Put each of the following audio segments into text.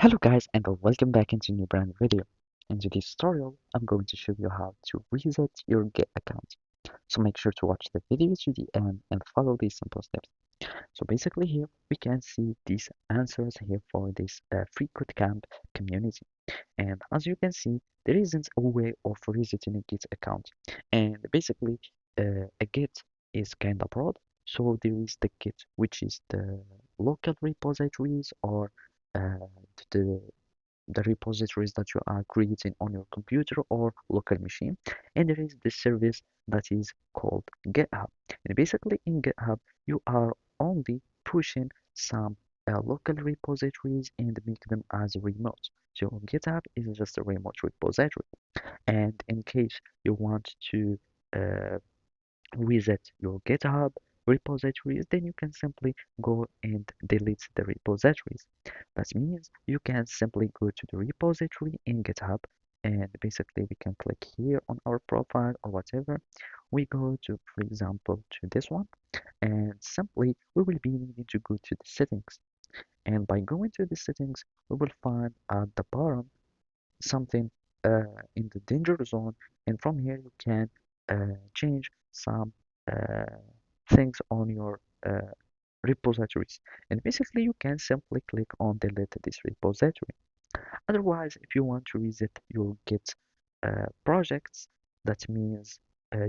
Hello guys and welcome back into a new brand new video. In today's tutorial, I'm going to show you how to reset your Git account. So make sure to watch the video to the end and follow these simple steps. So basically here we can see these answers here for this free code camp community. And as you can see, there isn't a way of resetting a Git account. And basically a Git is kind of broad. So there is the Git, which is the local repositories or uh, the the repositories that you are creating on your computer or local machine, and there is the service that is called GitHub. And basically in GitHub you are only pushing some local repositories and make them as remote. So GitHub is just a remote repository, and in case you want to uh, reset your GitHub repositories, then you can simply go and delete the repositories. That means you can simply go to the repository in GitHub, and basically we can click here on our profile or whatever. We go to, for example, to this one, and simply we will be needing to go to the settings. And by going to the settings, we will find at the bottom something in the danger zone, and from here you can change some uh, things on your repositories, and basically you can simply click on delete this repository. Otherwise, if you want to reset your Git projects, that means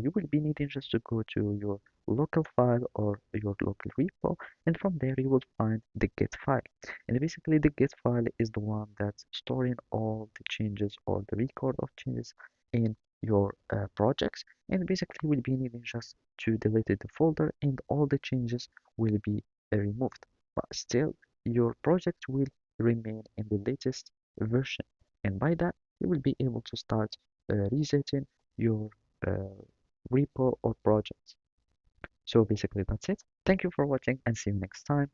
you will be needing just to go to your local file or your local repo, and from there you will find the Git file. And basically, the Git file is the one that's storing all the changes or the record of changes in your projects. And basically, we'll be needing just to delete the folder, and all the changes will be removed. But still, your project will remain in the latest version, and by that you will be able to start resetting your uh, repo or project. So basically that's it. Thank you for watching and see you next time.